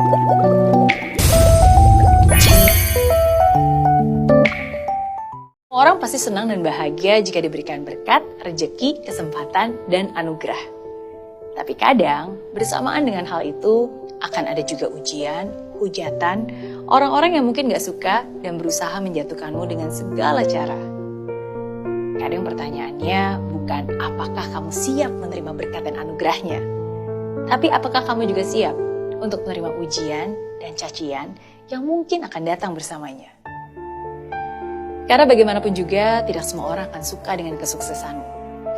Orang pasti senang dan bahagia jika diberikan berkat, rejeki, kesempatan, dan anugerah. Tapi kadang, bersamaan dengan hal itu, akan ada juga ujian, hujatan, orang-orang yang mungkin gak suka dan berusaha menjatuhkanmu dengan segala cara. Kadang pertanyaannya bukan apakah kamu siap menerima berkat dan anugerahnya, tapi apakah kamu juga siap untuk menerima ujian dan cacian yang mungkin akan datang bersamanya. Karena bagaimanapun juga, tidak semua orang akan suka dengan kesuksesanmu.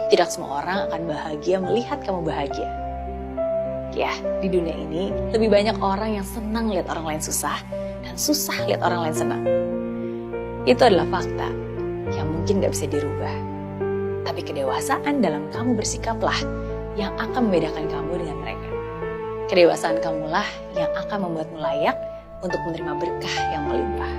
Tidak semua orang akan bahagia melihat kamu bahagia. Ya, di dunia ini lebih banyak orang yang senang lihat orang lain susah dan susah lihat orang lain senang. Itu adalah fakta yang mungkin gak bisa dirubah. Tapi kedewasaan dalam kamu bersikaplah yang akan membedakan kamu dengan mereka. Kedewasaan kamulah yang akan membuatmu layak untuk menerima berkah yang melimpah.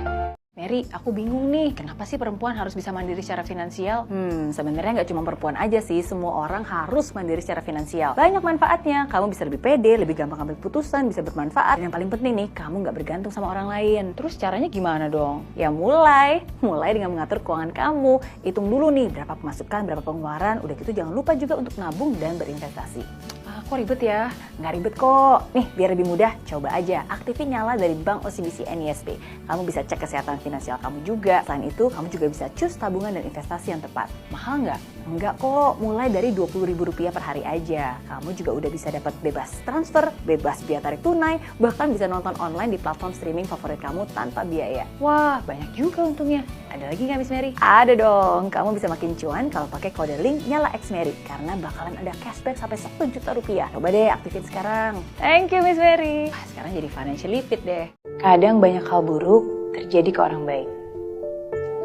Mary, aku bingung nih, kenapa sih perempuan harus bisa mandiri secara finansial? Sebenarnya nggak cuma perempuan aja sih, semua orang harus mandiri secara finansial. Banyak manfaatnya, kamu bisa lebih pede, lebih gampang ambil keputusan, bisa bermanfaat. Dan yang paling penting nih, kamu nggak bergantung sama orang lain. Terus caranya gimana dong? Ya mulai dengan mengatur keuangan kamu. Hitung dulu nih, berapa pemasukan, berapa pengeluaran. Udah gitu jangan lupa juga untuk nabung dan berinvestasi. Kok ribet ya? Nggak ribet kok. Nih, biar lebih mudah, coba aja aktifin nyala dari Bank OCBC NISP. Kamu bisa cek kesehatan finansial kamu juga. Selain itu, kamu juga bisa choose tabungan dan investasi yang tepat. Mahal nggak? Enggak kok, mulai dari Rp20.000 per hari aja. Kamu juga udah bisa dapat bebas transfer, bebas biaya tarik tunai, bahkan bisa nonton online di platform streaming favorit kamu tanpa biaya. Wah, banyak juga untungnya. Ada lagi nggak Miss Mary? Ada dong, kamu bisa makin cuan kalau pakai kode link Nyala X Mary, karena bakalan ada cashback sampai Rp1 juta. Coba deh aktifin sekarang. Thank you Miss Mary. Sekarang jadi financially fit deh. Kadang banyak hal buruk terjadi ke orang baik.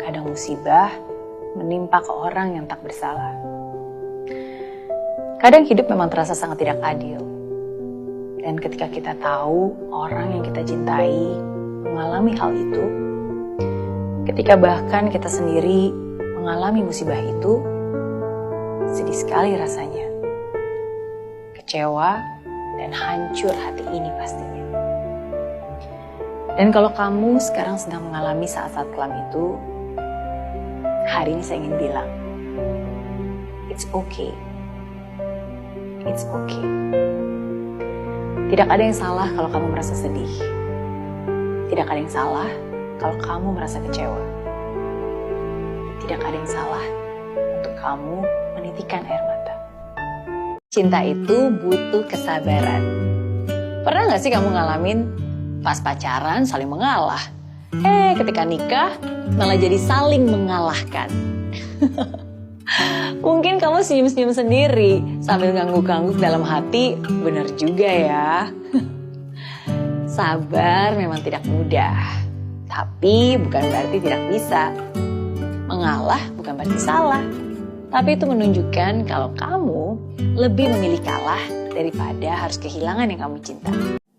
Kadang musibah menimpa ke orang yang tak bersalah. Kadang hidup memang terasa sangat tidak adil. Dan ketika kita tahu orang yang kita cintai mengalami hal itu, ketika bahkan kita sendiri mengalami musibah itu, sedih sekali rasanya. Kecewa dan hancur hati ini pastinya. Dan kalau kamu sekarang sedang mengalami saat-saat kelam itu, hari ini saya ingin bilang, it's okay. It's okay. Tidak ada yang salah kalau kamu merasa sedih. Tidak ada yang salah kalau kamu merasa kecewa. Tidak ada yang salah untuk kamu menitikkan air mata. Cinta itu butuh kesabaran. Pernah gak sih kamu ngalamin pas pacaran saling mengalah? Ketika nikah malah jadi saling mengalahkan. Mungkin kamu senyum-senyum sendiri sambil ngangguk-ngangguk dalam hati, bener juga ya. Sabar memang tidak mudah, tapi bukan berarti tidak bisa. Mengalah bukan berarti salah. Tapi itu menunjukkan kalau kamu lebih memilih kalah daripada harus kehilangan yang kamu cinta.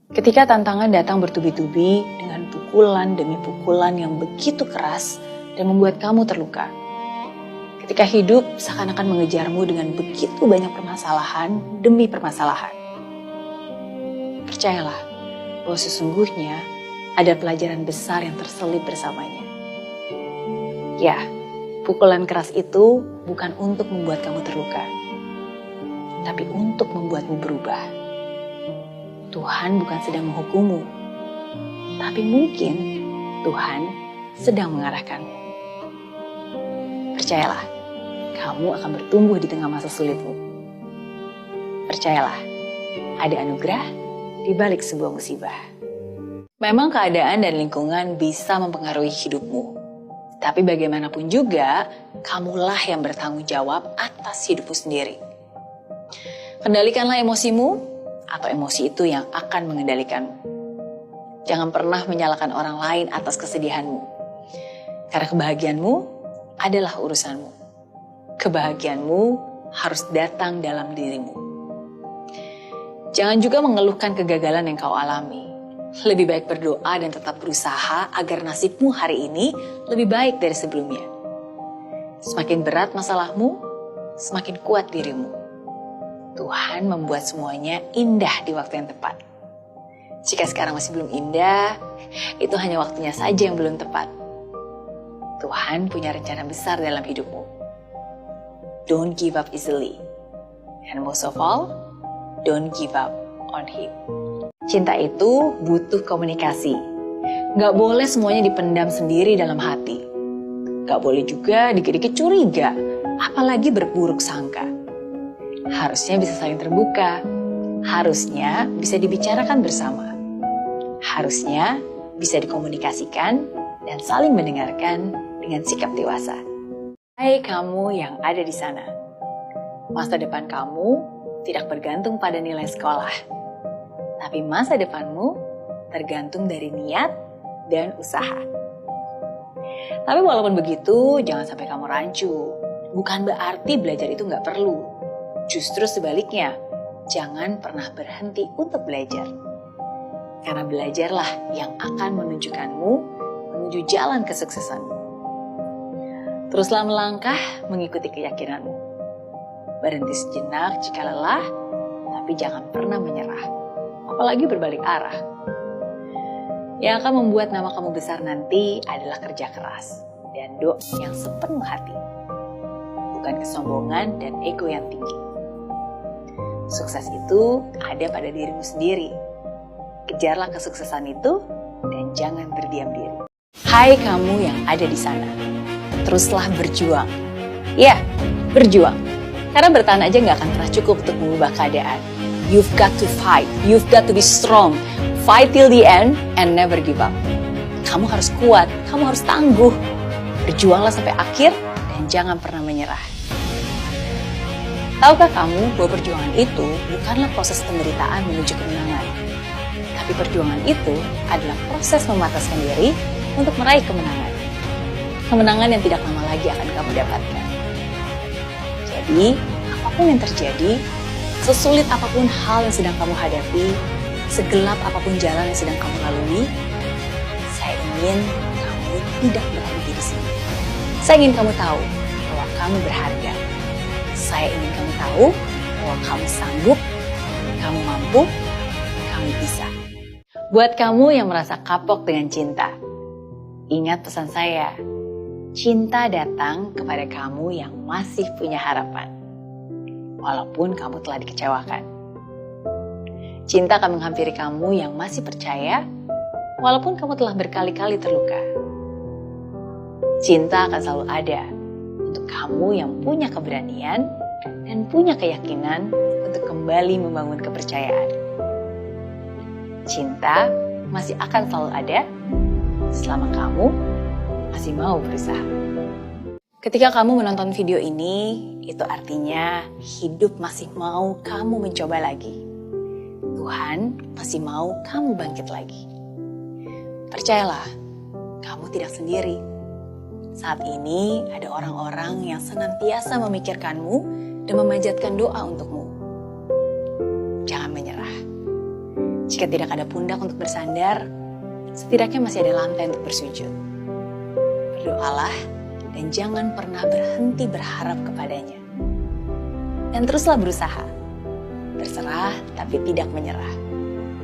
Ketika tantangan datang bertubi-tubi dengan pukulan demi pukulan yang begitu keras dan membuat kamu terluka. Ketika hidup seakan-akan mengejarmu dengan begitu banyak permasalahan demi permasalahan. Percayalah bahwa sesungguhnya ada pelajaran besar yang terselip bersamanya. Ya, pukulan keras itu bukan untuk membuat kamu terluka, tapi untuk membuatmu berubah. Tuhan bukan sedang menghukummu, tapi mungkin Tuhan sedang mengarahkanmu. Percayalah, kamu akan bertumbuh di tengah masa sulitmu. Percayalah, ada anugerah di balik sebuah musibah. Memang keadaan dan lingkungan bisa mempengaruhi hidupmu. Tapi bagaimanapun juga, kamulah yang bertanggung jawab atas hidupmu sendiri. Kendalikanlah emosimu, atau emosi itu yang akan mengendalikanmu. Jangan pernah menyalahkan orang lain atas kesedihanmu. Karena kebahagiaanmu adalah urusanmu. Kebahagiaanmu harus datang dalam dirimu. Jangan juga mengeluhkan kegagalan yang kau alami. Lebih baik berdoa dan tetap berusaha agar nasibmu hari ini lebih baik dari sebelumnya. Semakin berat masalahmu, semakin kuat dirimu. Tuhan membuat semuanya indah di waktu yang tepat. Jika sekarang masih belum indah, itu hanya waktunya saja yang belum tepat. Tuhan punya rencana besar dalam hidupmu. Don't give up easily. And most of all, don't give up on Him. Cinta itu butuh komunikasi. Gak boleh semuanya dipendam sendiri dalam hati. Gak boleh juga dikit-dikit curiga, apalagi berburuk sangka. Harusnya bisa saling terbuka. Harusnya bisa dibicarakan bersama. Harusnya bisa dikomunikasikan dan saling mendengarkan dengan sikap dewasa. Hai kamu yang ada di sana. Masa depan kamu tidak bergantung pada nilai sekolah. Tapi masa depanmu tergantung dari niat dan usaha. Tapi walaupun begitu, jangan sampai kamu rancu. Bukan berarti belajar itu nggak perlu. Justru sebaliknya, jangan pernah berhenti untuk belajar. Karena belajarlah yang akan menunjukkanmu menuju jalan kesuksesanmu. Teruslah melangkah mengikuti keyakinanmu. Berhenti sejenak jika lelah, tapi jangan pernah menyerah. Apalagi berbalik arah. Yang akan membuat nama kamu besar nanti adalah kerja keras dan doa yang sepenuh hati. Bukan kesombongan dan ego yang tinggi. Sukses itu ada pada dirimu sendiri. Kejarlah kesuksesan itu dan jangan berdiam diri. Hai kamu yang ada di sana, teruslah berjuang. Ya, berjuang. Karena bertahan aja nggak akan pernah cukup untuk mengubah keadaan. You've got to fight, you've got to be strong. Fight till the end and never give up. Kamu harus kuat, kamu harus tangguh. Berjuanglah sampai akhir dan jangan pernah menyerah. Tahukah kamu bahwa perjuangan itu bukanlah proses penderitaan menuju kemenangan. Tapi perjuangan itu adalah proses memataskan diri untuk meraih kemenangan. Kemenangan yang tidak lama lagi akan kamu dapatkan. Jadi, apapun yang terjadi, sesulit apapun hal yang sedang kamu hadapi, segelap apapun jalan yang sedang kamu lalui, saya ingin kamu tidak berhenti di sini. Saya ingin kamu tahu bahwa kamu berharga. Saya ingin kamu tahu bahwa kamu sanggup, kamu mampu, kamu bisa. Buat kamu yang merasa kapok dengan cinta, ingat pesan saya. Cinta datang kepada kamu yang masih punya harapan, walaupun kamu telah dikecewakan. Cinta akan menghampiri kamu yang masih percaya, walaupun kamu telah berkali-kali terluka. Cinta akan selalu ada untuk kamu yang punya keberanian dan punya keyakinan untuk kembali membangun kepercayaan. Cinta masih akan selalu ada selama kamu masih mau berusaha. Ketika kamu menonton video ini, itu artinya hidup masih mau kamu mencoba lagi. Tuhan masih mau kamu bangkit lagi. Percayalah, kamu tidak sendiri. Saat ini ada orang-orang yang senantiasa memikirkanmu dan memanjatkan doa untukmu. Jangan menyerah. Jika tidak ada pundak untuk bersandar, setidaknya masih ada lantai untuk bersujud. Berdoalah dan jangan pernah berhenti berharap kepadanya. Dan teruslah berusaha. Berserah tapi tidak menyerah.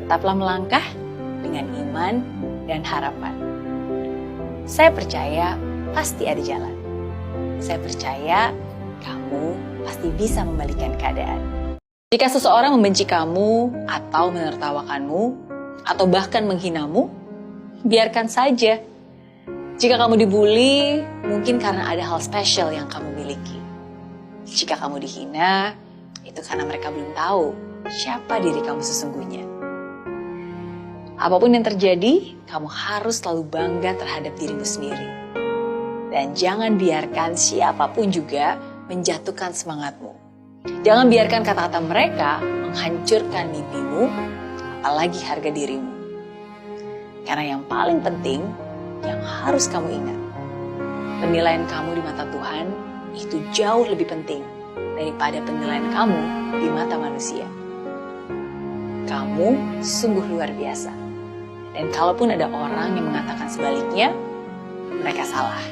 Tetaplah melangkah dengan iman dan harapan. Saya percaya pasti ada jalan. Saya percaya kamu pasti bisa membalikan keadaan. Jika seseorang membenci kamu atau menertawakanmu atau bahkan menghinamu, biarkan saja. Jika kamu dibully, mungkin karena ada hal spesial yang kamu miliki. Jika kamu dihina, itu karena mereka belum tahu siapa diri kamu sesungguhnya. Apapun yang terjadi, kamu harus selalu bangga terhadap dirimu sendiri. Dan jangan biarkan siapapun juga menjatuhkan semangatmu. Jangan biarkan kata-kata mereka menghancurkan mimpimu, apalagi harga dirimu. Karena yang paling penting, yang harus kamu ingat, penilaian kamu di mata Tuhan itu jauh lebih penting daripada penilaian kamu di mata manusia. Kamu sungguh luar biasa. Dan kalaupun ada orang yang mengatakan sebaliknya, mereka salah.